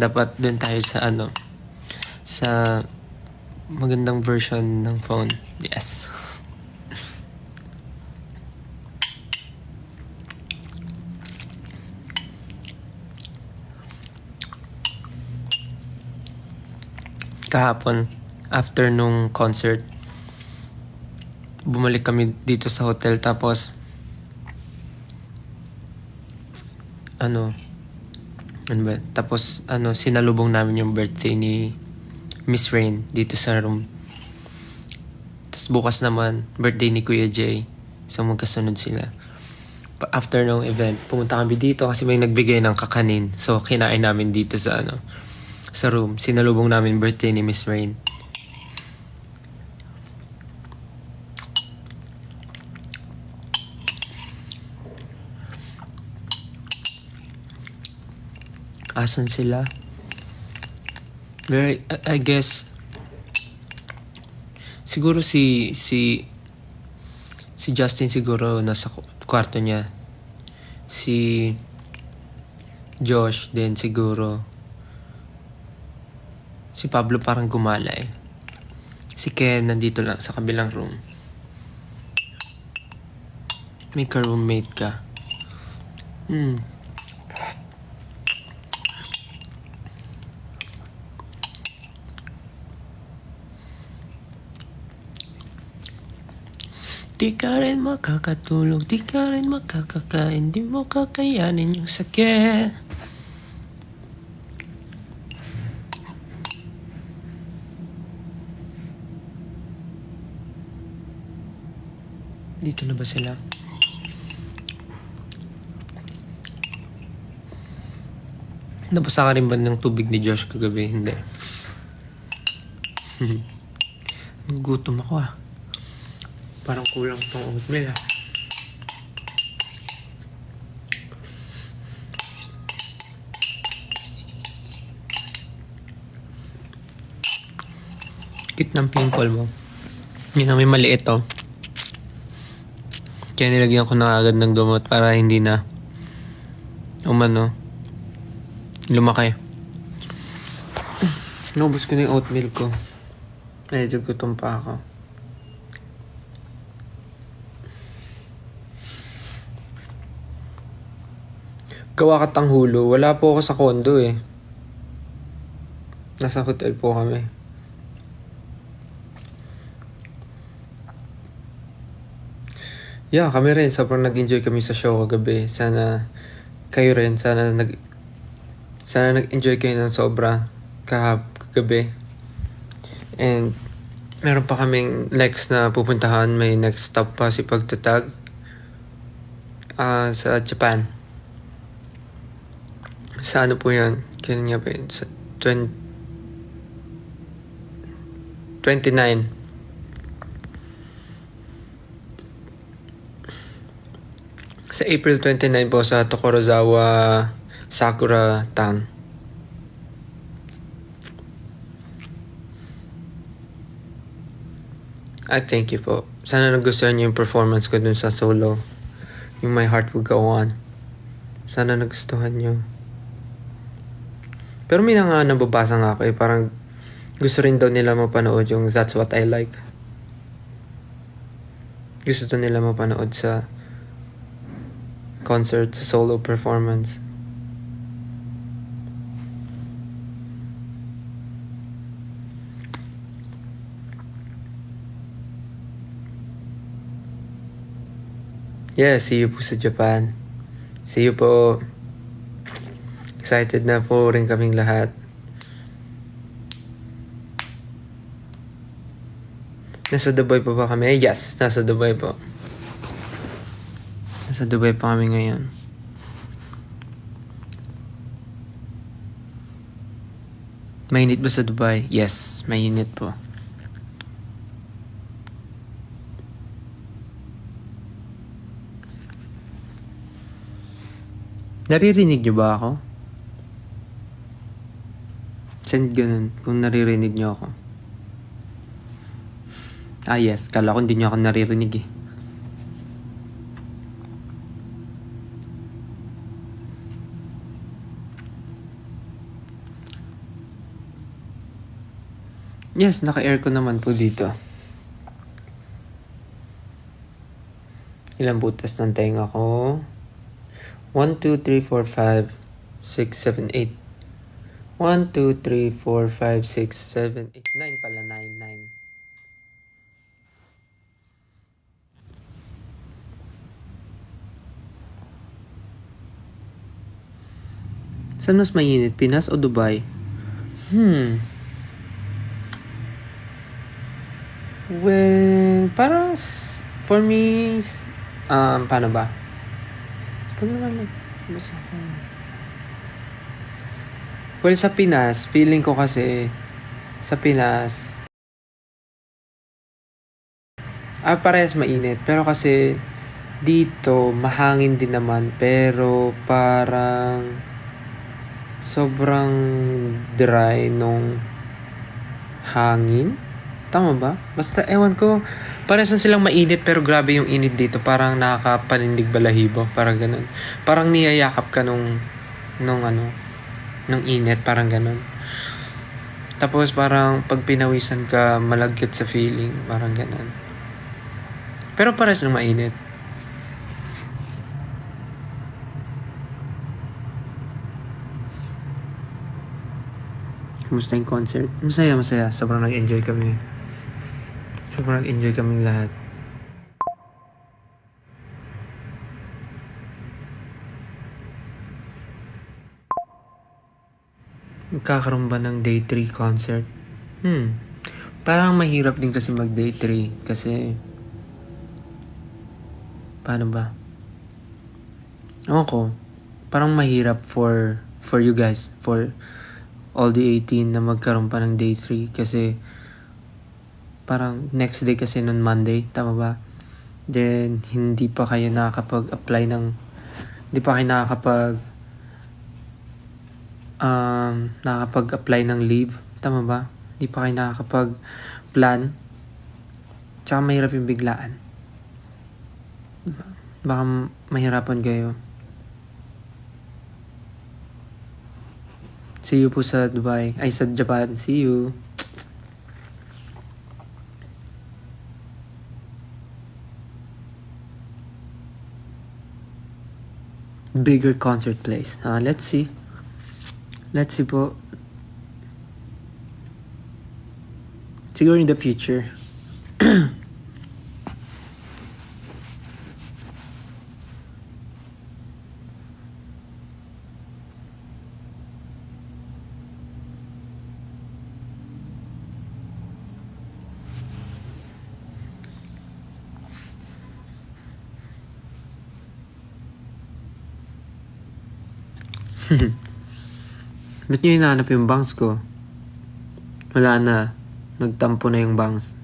Dapat dun tayo sa sa magandang version ng phone. Yes. Kahapon, after nung concert, bumalik kami dito sa hotel, tapos ano ba? Tapos sinalubong namin yung birthday ni Miss Rain dito sa room. Tapos bukas naman, birthday ni Kuya Jay. So magkasunod sila. After nung event, pumunta kami dito kasi may nagbigay ng kakanin. So kinain namin dito sa sa room. Sinalubong namin birthday ni Miss Rain. Asan sila? I guess siguro si Justin siguro nasa kwarto niya. Si Josh din siguro. Si Pablo parang gumala eh. Si Ken nandito lang sa kabilang room. May ka-roommate ka. Di ka rin makakatulog, di ka rin makakakain, di mo kakayanin yung sakit. Dito na ba sila? Nabasa ka rin ba ng tubig ni Josh kagabi? Hindi. Nagugutom ako ah. Parang kulang tong oatmeal ah. Cute ng pimple mo. Yun ang may maliit oh. Kaya nilagyan ko na agad ng gamot para hindi na lumaki. Naubos ko na yung oatmeal ko. Medyo gutom pa ako. Gawa ka tanghulo. Wala po ako sa condo eh. Nasa hotel po kami. Yeah, kami rin. Sobrang nag-enjoy kami sa show kagabi. Sana kayo rin. Sana nag-enjoy kayo ng sobra kagabi. And meron pa kaming next na pupuntahan. May next stop pa si Pagtatag sa Japan. Sa ano po yan? Kailan nga ba yun? Sa 29. Sa April 29 po sa Tokorozawa Sakura Town. Thank you po. Sana nagustuhan niyo yung performance ko dun sa solo. Yung My Heart Will Go On. Sana nagustuhan niyo. Pero may nga nababasa nga ako eh. Parang gusto rin daw nila mapanood yung That's What I Like. Gusto daw nila mapanood sa concert, sa solo performance. Yeah, see you po sa Japan. See you po. Excited na po rin kaming lahat. Nasa Dubai pa ba kami? Yes, nasa Dubai po. Nasa Dubai pa kami ngayon. Mainit ba sa Dubai? Yes, mainit po. Naririnig niyo ba ako? Send ganun kung naririnig niyo ako. Yes. Kala ko hindi niyo ako naririnig eh. Yes, naka-aircon naman po dito. Ilang butas ng tenga ko? 1, 2, 3, 4, 5, 6, 7, 8. 1, 2, 3, 4, 5, 6, 7, 8, 9 pala. 9, 9. Saan mas mainit? Pinas o Dubai? Well, parang for me, paano ba? Pag naman basta ako. Well, sa Pinas, feeling ko kasi sa Pinas, parehas mainit. Pero kasi dito, mahangin din naman. Pero parang sobrang dry nung hangin. Tama ba? Basta ewan ko, parehas na silang mainit pero grabe yung init dito. Parang nakakapanindig balahibo. Parang ganun. Parang niyayakap ka nung init. Parang ganun. Tapos parang pag pinawisan ka, malagyat sa feeling. Parang ganun. Pero parehas ng mainit. Kumusta yung concert? Masaya. Sobrang nag-enjoy kami. Sobrang nag-enjoy kami lahat. Magkakaroon ba ng day 3 concert? Parang mahirap din kasi mag day 3 kasi paano ba? Ewan ko. Parang mahirap for you guys, for all the 18 na magkaroon pa ng day 3 kasi parang next day kasi nun Monday, tama ba? Then hindi pa kayo nakakapag-apply ng nakakapag-apply ng leave, tama ba? Hindi pa kayo nakakapag-plan. Tsaka mahirap yung biglaan. Baka mahirapan kayo. See you po sa Dubai. Ay, sa Japan. See you. Bigger concert place. Let's see. Let's see po. Siguro in the future. Ba't nyo hinahanap yung bangs ko? Wala na. Nagtampo na yung bangs.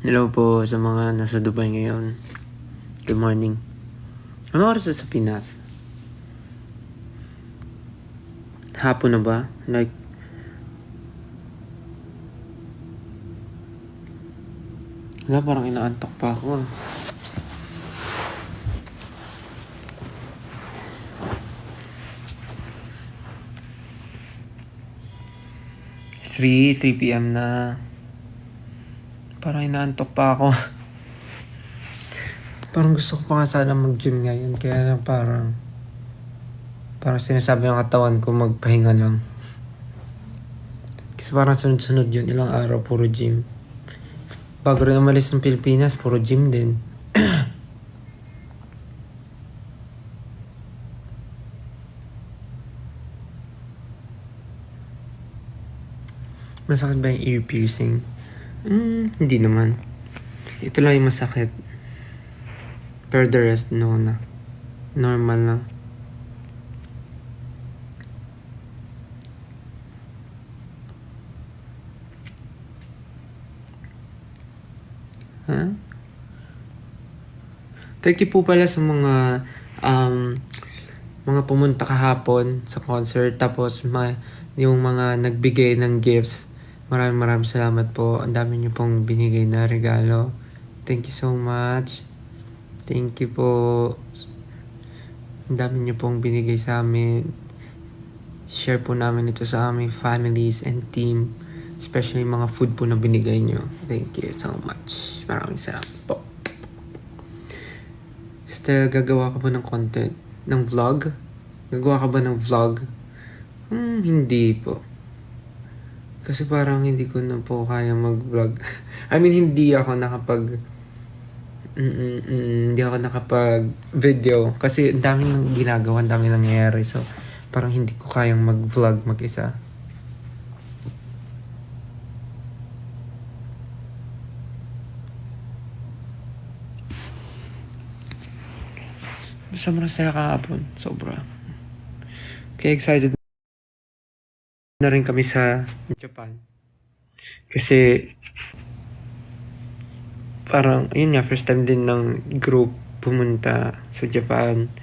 Hello po sa mga nasa Dubai ngayon. Good morning. Ano oras na sa Pinas? Hapon na ba? Like, wala, parang inaantok pa ako. 3 p.m. na. Parang inaantok pa ako. Parang gusto ko pa nga sana mag-gym ngayon. Kaya lang parang sinasabi ng katawan ko magpahinga lang. Kasi parang sunod-sunod yun. Ilang araw puro gym. Bago rin umalis ng Pilipinas, puro gym din. Masakit ba yung ear piercing? Hindi naman. Ito lang yung masakit. Pero the rest, no na. Normal lang. Thank you po pala sa mga pumunta kahapon sa concert. Tapos yung mga nagbigay ng gifts. Maraming salamat po. Ang dami niyo pong binigay na regalo. Thank you so much. Thank you po. Ang dami niyo pong binigay sa amin. Share po namin ito sa aming families and team. Especially mga food po na binigay niyo. Thank you so much. Maraming salamat po. Still, gagawa ka ba ng content? Ng vlog? Gagawa ka ba ng vlog? Hindi po. Kasi parang hindi ko na po kaya mag-vlog. I mean, hindi ako nakapag-video. Kasi ang dami nang ginagawa, ang dami nangyayari. So, parang hindi ko kayang mag-vlog mag-isa. Sobrang saya kahapon. Sobra. Kaya excited na rin kami sa Japan. Kasi parang, yun nga, first time din ng group pumunta sa Japan.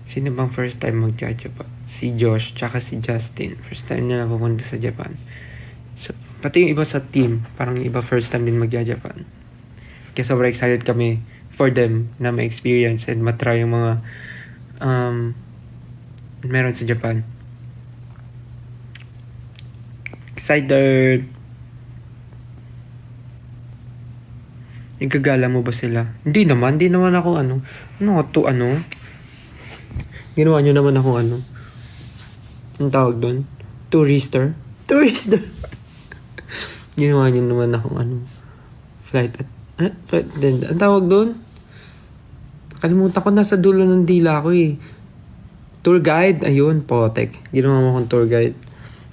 Sino bang first time magja-Japan? Si Josh, tsaka si Justin. First time nila pumunta sa Japan. So, pati yung iba sa team, parang yung iba first time din magja-Japan. Kaya sobrang excited kami for them na ma-experience and matry yung mga meron sa Japan. Excited! Nagkagala mo ba sila? Hindi naman ako Ginawa nyo naman ako Ang tawag doon? Tourister? Ginawa nyo naman akong flight attendant. Ang tawag doon? Kalimutan ko, nasa dulo ng dila ko eh. Tour guide, ayun, potek. Ginawa mo akong tour guide.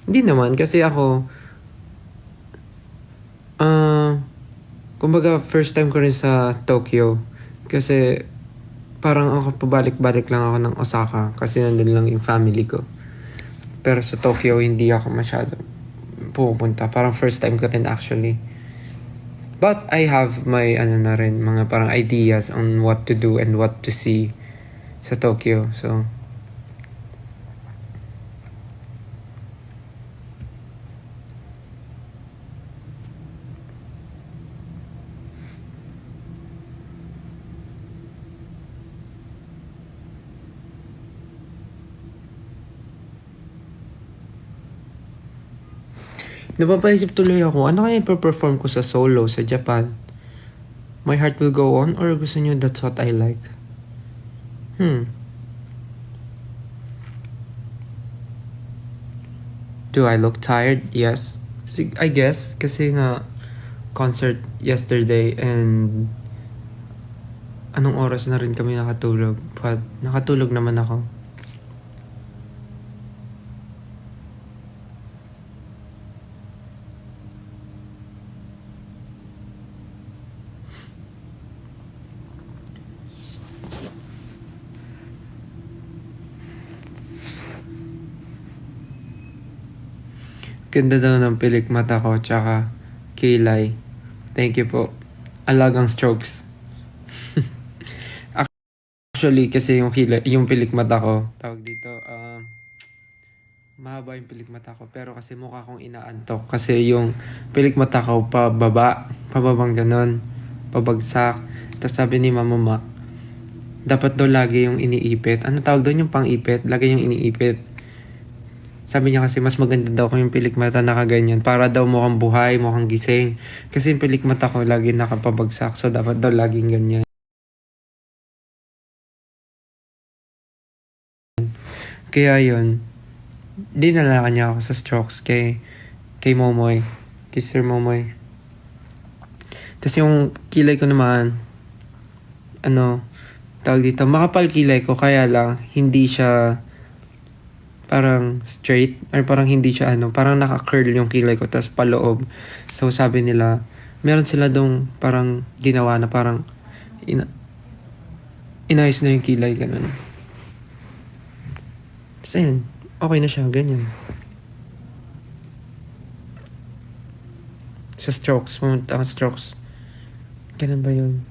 Hindi naman, kasi ako, kumbaga, first time ko rin sa Tokyo. Kasi, parang ako pabalik-balik lang ako ng Osaka. Kasi nandun lang yung family ko. Pero sa Tokyo, hindi ako masyado pupunta. Parang first time ko rin actually. But I have my, mga parang ideas on what to do and what to see sa Tokyo. So, napapaisip tuloy ako, ano kaya ipa-perform ko sa solo sa Japan? My Heart Will Go On, or gusto nyo That's What I Like? Do I look tired? Yes. I guess, kasi nga concert yesterday and anong oras na rin kami nakatulog. But nakatulog naman ako. Ganda daw ng pilik mata ko, tsaka kilay. Thank you po. Alagang strokes. Actually, kasi yung pilik mata ko, tawag dito, mahaba yung pilik mata ko. Pero kasi mukha kong inaantok. Kasi yung pilik mata ko, pababang ganon, pabagsak. Tapos sabi ni Mama Mac, dapat daw lagi yung iniipit. Ano tawag doon, yung pang-ipit? Lagi yung iniipit. Sabi niya kasi mas maganda daw kung yung pilik mata nakaganyan. Para daw mukhang buhay, mukhang gising. Kasi yung pilik mata ko lagi nakapabagsak. So dapat daw laging ganyan. Kaya yun. Dinala niya ako sa strokes kay Momoy. Kay Sir Momoy. Tapos yung kilay ko naman, tawag dito, makapal kilay ko. Kaya lang, hindi siya parang straight, or parang hindi siya parang naka-curl yung kilay ko, tapos paloob. So sabi nila, meron sila dong parang ginawa na parang inayos na yung kilay, ganun. Tapos ayun, okay na siya, ganyan. Sa strokes, ganun ba yun?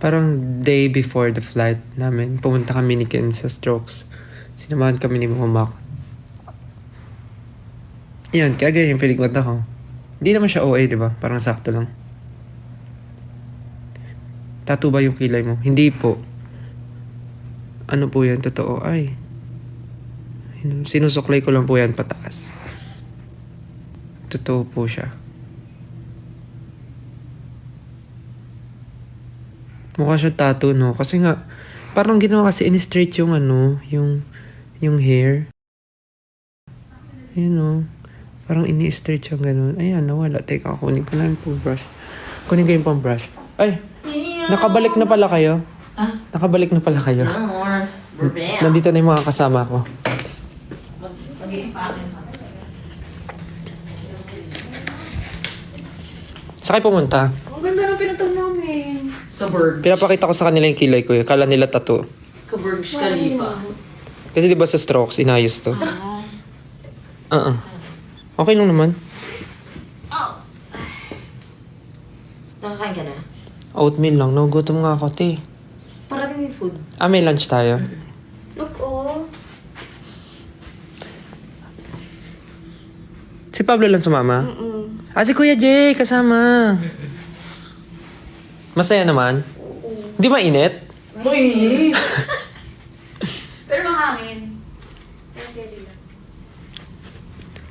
Parang day before the flight namin, pumunta kami ni Ken sa strokes. Sinamahan kami ni Mama Mac. Yan, kaya ganyan yung pilig mata ko. Hindi naman siya OA, di ba? Parang sakto lang. Tattoo ba yung kilay mo? Hindi po. Ano po yan? Totoo. Ay. Sinusuklay ko lang po yan pataas. Totoo po siya. Mukha siya tattoo, no? Kasi nga, parang ginawa kasi in-straight yung ano, yung hair. Ayun, no? Parang ini-straight siya ganun. Ayan, nawala. Teka, kunin ko lang yung brush. Kunin ko yung pang-brush. Ay! Nakabalik na pala kayo? Nakabalik na pala kayo. Nandito na yung mga kasama ko. Saan kayo pumunta? Ang ganda ng pinuntahan namin. Kaburg. Pinapakita ko sa kanila yung kilay ko. Kala nila tattoo. Kaburg Khalifa. Kasi di ba sa strokes, inayos to? Okay lang naman. Nakakain ka na? Oatmeal lang. Nagugutom nga ako, te. Parating yung food. May lunch tayo. Look, oh. Si Pablo lang sumama? Si Kuya Jay, kasama. Masaya naman? Di mainit? Mainit. Pero mahangin. Pero pwede lang.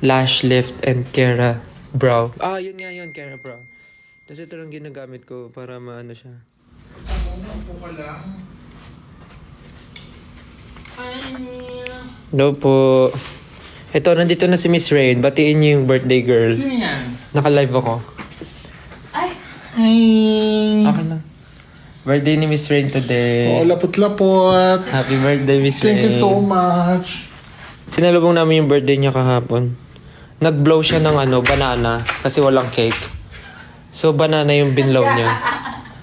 Lash Lift and Kera Brow. Yun nga yun, Kera Brow. Tapos ito lang ginagamit ko para maano siya. No po. Ito, nandito na si Miss Rain. Batiin niyo yung birthday girl. Sino yan? Naka-live ako. Ay! Okay lang. Birthday ni Miss Rain today. Oh, lapot-lapot. Happy birthday, Miss Rain. Thank you so much. Sinalubong namin yung birthday niya kahapon. Nag-blow siya ng banana kasi walang cake. So, banana yung binlow niya.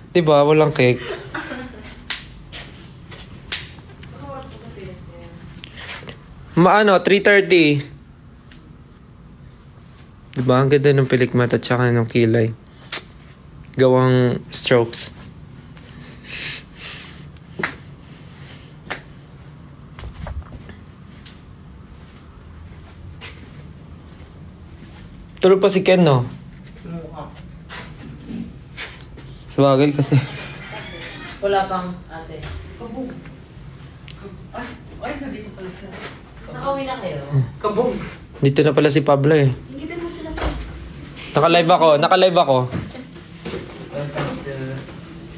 Diba? Walang cake. Maano, 3:30. Diba? Ang ganda ng pilikmat at saka ng kilay. Gawang strokes. Tulog pa si Ken, no? Sabagay kasi. Wala pang ate. Kabog. Ay, nandito pala sila. Nakauwi na kayo? Kabog. Dito na pala si Pablo eh. Hingitin mo sila pa. Naka-live ako.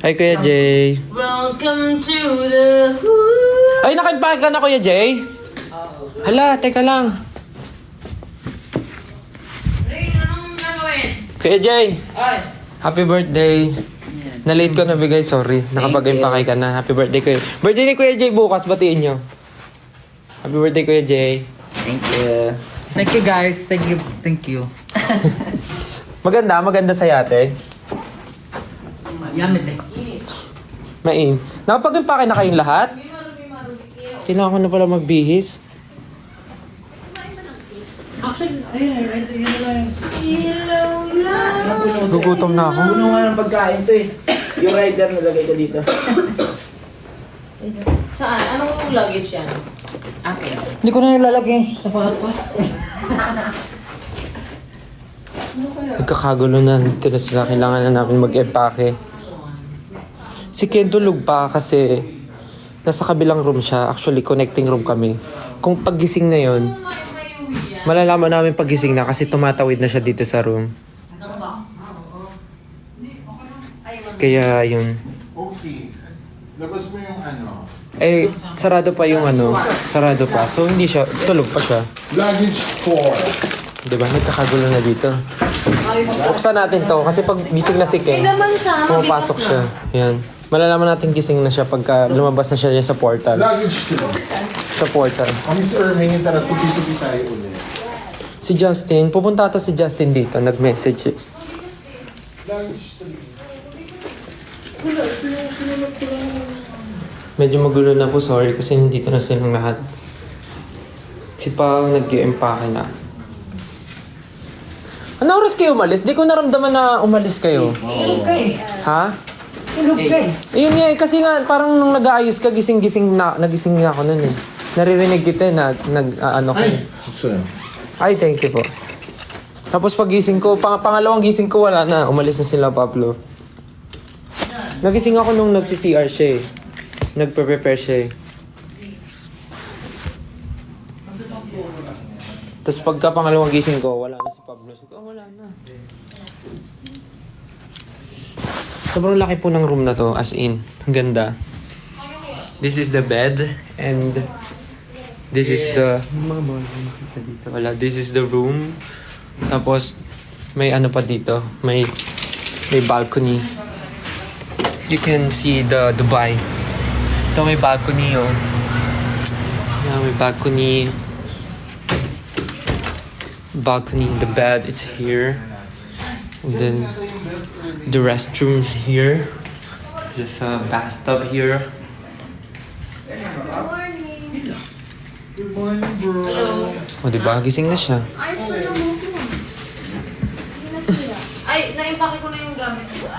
Hi, Kuya Jay. Welcome to the hood. Ay, naka-impake ka na, Kuya Jay? Hala, teka lang. Ray, anong gagawin? Kuya Jay, Ay. happy birthday. Na-late ko nabigay, sorry. Nakapag-impake ka na. Happy birthday, Kuya. Birthday ni Kuya Jay bukas, batiin nyo. Happy birthday, Kuya Jay. Thank you. Thank you guys. Thank you. Thank you. Maganda sa yate. Yummy din. Main. Nakapag-impake na kayong lahat? Kailangan ko na pala magbihis. Actually, ayun, yun na lang. Gugutom na ako. Puno nga ng pagkain to eh. Yung rider nilagay ko dito. Saan? Anong luggage yan? Okay. Hindi ko na nilalagay sa palat ko. Nagkakagulo na. Dito na sila. Kailangan na namin mag-empake. Si Ken tulog pa kasi nasa kabilang room siya. Actually, connecting room kami. Kung paggising na yon, malalaman namin paggising na kasi tumatawid na siya dito sa room. Kaya yun. Okay. Labas mo yung Sarado pa yung sarado pa. So, hindi siya, tulog pa siya. Luggage 4. Diba? Nagkakagulo na dito. Buksan natin to kasi pag gising na si Ken, pumapasok siya. Yan. Malalaman natin gising na siya pagka lumabas na siya sa portal. Luggage 2. Sa portal. Miss Erming, tara, tupi-tupi tayo ulit. Si Justin, pupunta ata si Justin dito. Nag-message. Luggage 3. Medyo magulo na po, sorry, kasi nandito na silang lahat. Si Pao nag-i-empake na. Ano oras kayo umalis? Di ko naramdaman na umalis kayo. Tulog ka eh. Ha? Tulog ka eh. Ayun nga, kasi nga parang nung nag-aayos ka, nagising na ako nun eh. Naririnig kita ano ko. Sir. Ay, thank you po. Tapos pag gising ko, pangalawang gising ko, wala na. Umalis na sila, Pablo. Nagising ako nung nagsi-CR siya eh. Nagpe-prepare siya eh. Tapos pagka pangalawang gising ko, wala na si Pablo. Sabi ko, wala na. Sobrang laki po ng room na to, as in. Ang ganda. This is the bed, and this is the... Wala, this is the room. Tapos, may ano pa dito. May balcony. You can see the Dubai. Ito may balcony, oh. Yeah, may balcony. Balcony, the bed, it's here. And then the restrooms here. There's a bathtub here. Good morning, bro. O, diba? Gising na siya. Ayos pa naman mo. Hindi na sila. Ay, na-impake ko na yung gamit ko.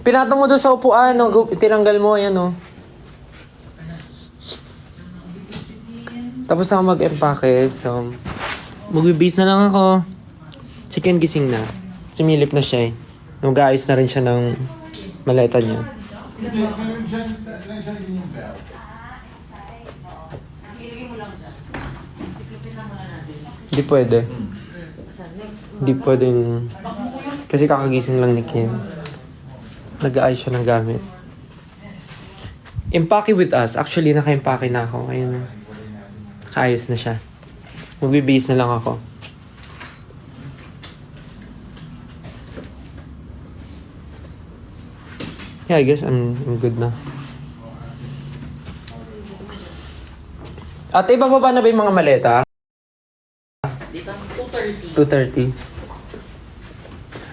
Pinatong mo doon sa upuan, no? Tinanggal mo, ayan, no? Tapos ako mag-empake, so... Magbibis na lang ako. Si Ken gising na. Sumilip na siya, eh. Mag-aayos na rin siya ng maleta niya. Hindi, nandiyan yung belt. Ilagay mo lang dyan. Iklipin lang muna natin. Hindi pwede. Saan? Next. Hindi pwedeng... Kasi kakagising lang ni Ken. Nag-aayos siya ng gamit. Empake with us. Actually, naka-empake na ako. Ayun. Nakaayos na siya. Magbibihis na lang ako. Yeah, I guess I'm good na. Ate, bababa na ba yung mga maleta? Dito, 2:30. 2:30.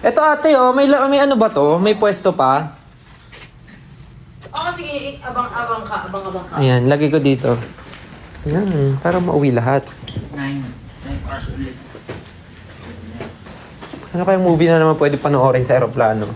Eto ate, oh, may ano ba to? May pwesto pa? Oo, sige, abang-abang ka. Ayan, lagay ko dito. Ayan, para mauwi lahat. 9 hours ulit. Ano kayang movie na naman pwede panoorin sa aeroplano?